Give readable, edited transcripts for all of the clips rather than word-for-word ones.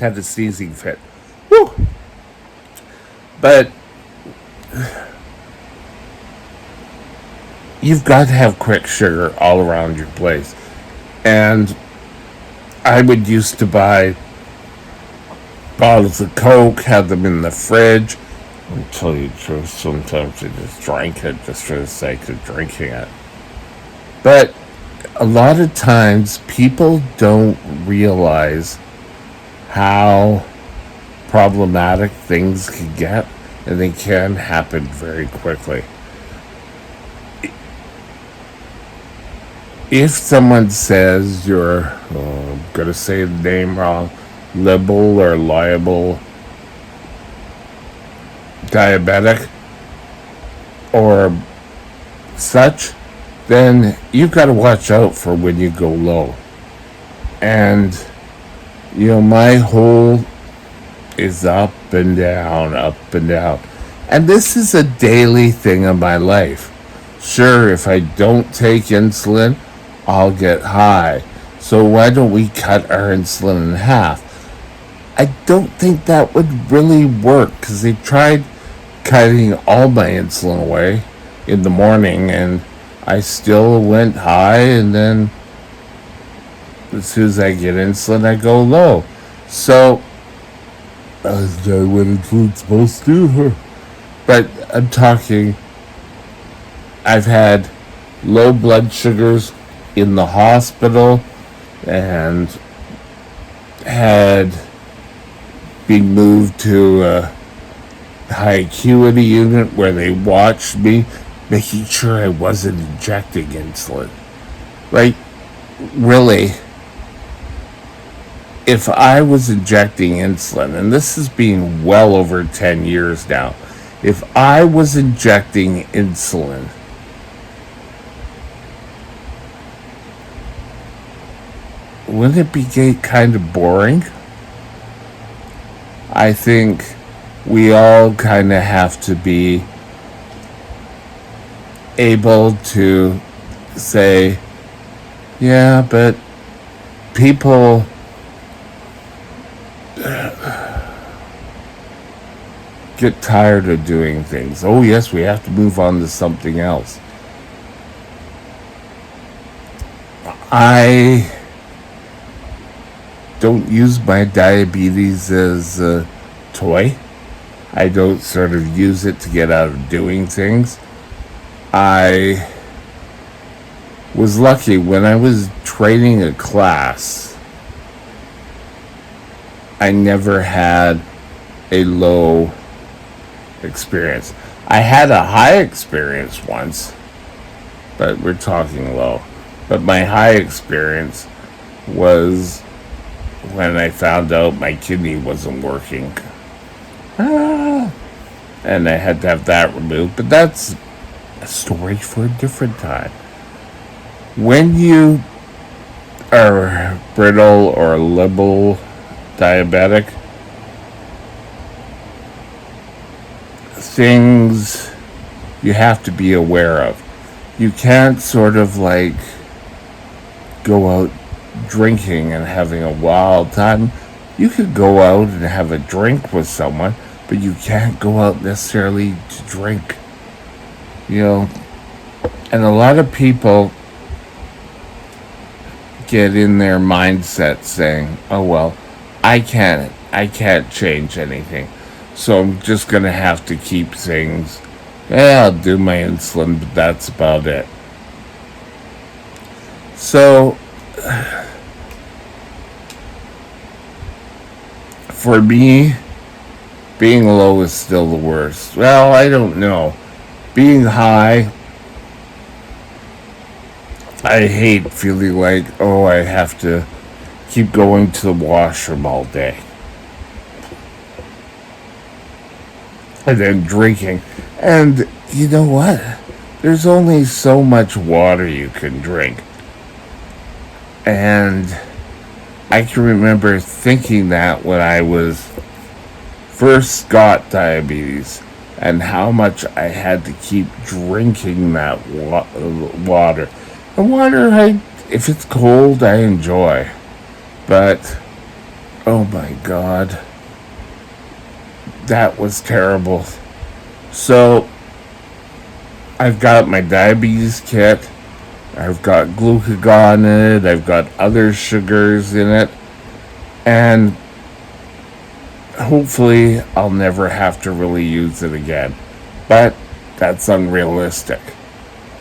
almost had a sneezing fit. Woo! But you've got to have quick sugar all around your place. And I would used to buy bottles of Coke, have them in the fridge. I'll tell you the truth, sometimes I just drank it just for the sake of drinking it. But a lot of times people don't realize how problematic things can get, and they can happen very quickly. If someone says you're, I'm going to say the name wrong, libel or liable diabetic or such, then you've got to watch out for when you go low. And, my whole is up and down, up and down. And this is a daily thing in my life. Sure, if I don't take insulin, I'll get high. So why don't we cut our insulin in half? I don't think that would really work because they tried cutting all my insulin away in the morning and I still went high, and then as soon as I get insulin, I go low. So that's not what insulin's supposed to do. But I'm talking, I've had low blood sugars in the hospital and had been moved to a high acuity unit where they watched me, making sure I wasn't injecting insulin. Like, really, if I was injecting insulin, and this has been well over 10 years now, if I was injecting insulin, wouldn't it be kind of boring? I think we all kind of have to be able to say, yeah, but people get tired of doing things. Oh, yes, we have to move on to something else. I don't use my diabetes as a toy. I don't sort of use it to get out of doing things. I was lucky when I was training a class. I never had a low experience. I had a high experience once, but we're talking low. But my high experience was when I found out my kidney wasn't working. And I had to have that removed. But that's a story for a different time. When you are brittle or libel diabetic, things you have to be aware of. You can't sort of like go out drinking and having a wild time. You could go out and have a drink with someone, but you can't go out necessarily to drink. And a lot of people get in their mindset saying, oh well, I can't change anything. So I'm just gonna have to keep things. Yeah, I'll do my insulin, but that's about it. So for me, being low is still the worst. Well, I don't know. Being high, I hate feeling like, oh, I have to keep going to the washroom all day. And then drinking. And you know what? There's only so much water you can drink. And I can remember thinking that when I was first got diabetes, and how much I had to keep drinking that water. And water, if it's cold, I enjoy. But Oh my God. That was terrible. So, I've got my diabetes kit. I've got glucagon in it. I've got other sugars in it. And hopefully I'll never have to really use it again. But that's unrealistic.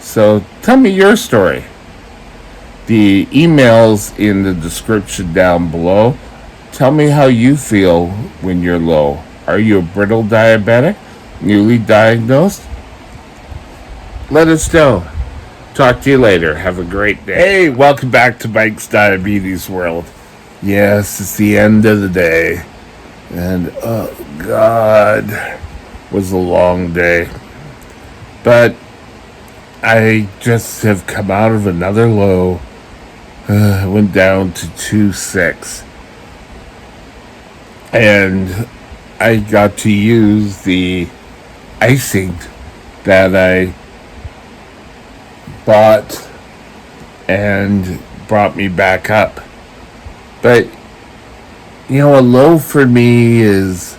So tell me your story. The email's in the description down below. Tell me how you feel when you're low. Are you a brittle diabetic? Newly diagnosed? Let us know. Talk to you later. Have a great day. Hey, welcome back to Mike's Diabetes World. Yes, it's the end of the day. And oh God, was a long day. But I just have come out of another low. Went down to 2.6. And I got to use the icing that I bought and brought me back up. But, you know, a low for me is...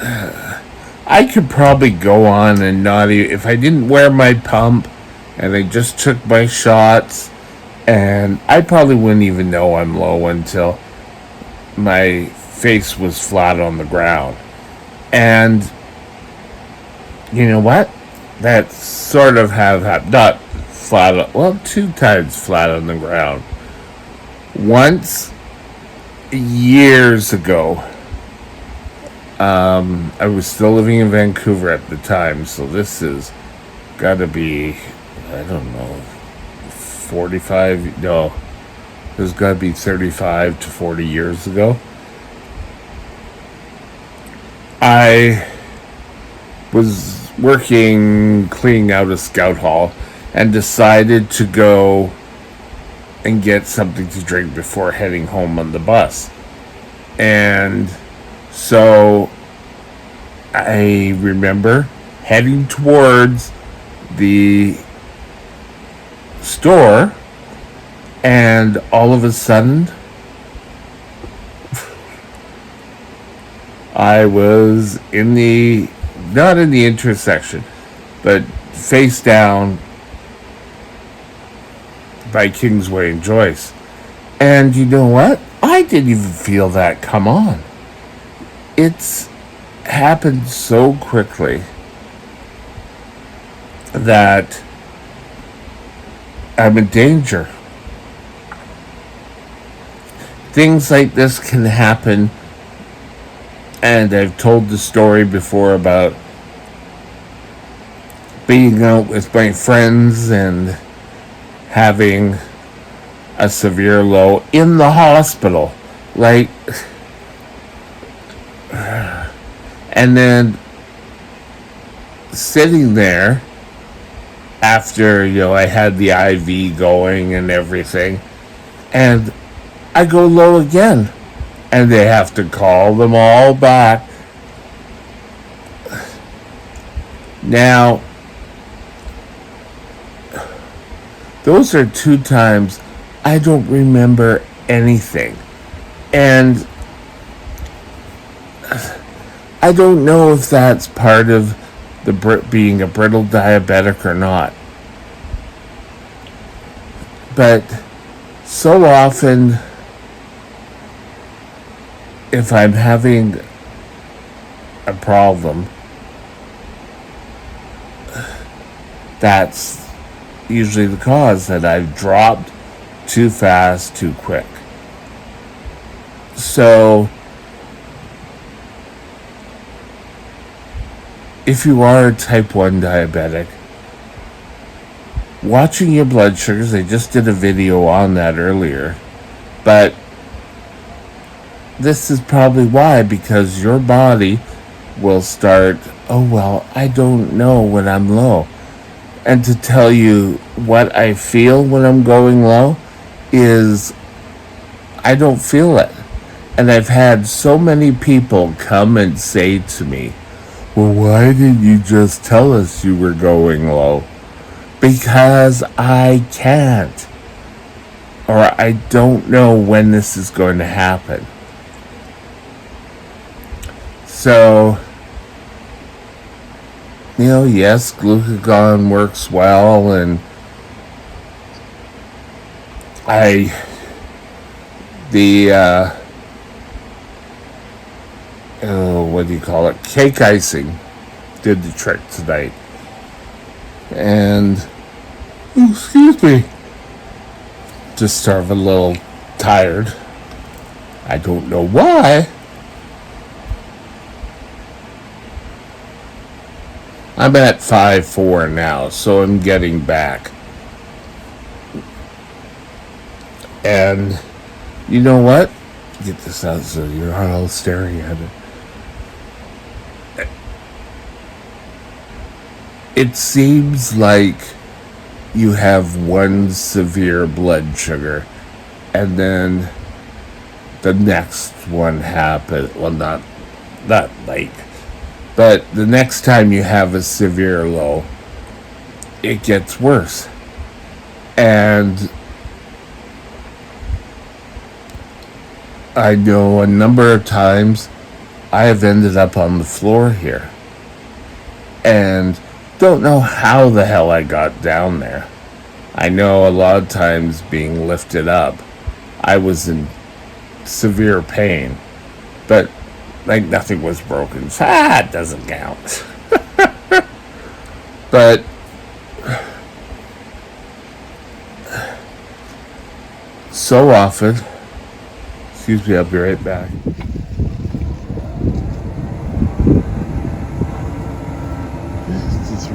I could probably go on and not even... If I didn't wear my pump and I just took my shots, and I probably wouldn't even know I'm low until my face was flat on the ground. And you know what? That sort of have happened. Not flat, well, 2 times flat on the ground. Once, years ago, I was still living in Vancouver at the time, so this is gotta be, I don't know, 45, no, there's gotta be 35 to 40 years ago. I was working, cleaning out a scout hall, and decided to go and get something to drink before heading home on the bus. And so I remember heading towards the store, and all of a sudden I was in the, not in the intersection, but face down by Kingsway and Joyce. And you know what? I didn't even feel that come on. It's happened so quickly that I'm in danger. Things like this can happen, and I've told the story before about being out with my friends and having a severe low in the hospital. Like, and then sitting there after, you know, I had the IV going and everything, and I go low again, and they have to call them all back. Now, those are 2 times I don't remember anything. And I don't know if that's part of the being a brittle diabetic or not. But so often, if I'm having a problem, that's usually the cause, that I've dropped too fast, too quick. So, if you are a type 1 diabetic, watching your blood sugars, I just did a video on that earlier, but this is probably why, because your body will start, oh, well, I don't know when I'm low. And to tell you what I feel when I'm going low is I don't feel it. And I've had so many people come and say to me, well, why didn't you just tell us you were going low? Because I can't. or I don't know when this is going to happen. So, yes, glucagon works well, and what do you call it? Cake icing did the trick tonight. And, excuse me, just started a little tired. I don't know why. I'm at 5-4 now, so I'm getting back. And you know what? Get this out so you're not all staring at it. It seems like you have one severe blood sugar, and then the next one happens. Well, not like, but the next time you have a severe low, it gets worse. And I know a number of times I have ended up on the floor here. And don't know how the hell I got down there. I know a lot of times being lifted up, I was in severe pain. But, like, nothing was broken. So, it doesn't count. But so often, excuse me, I'll be right back. This is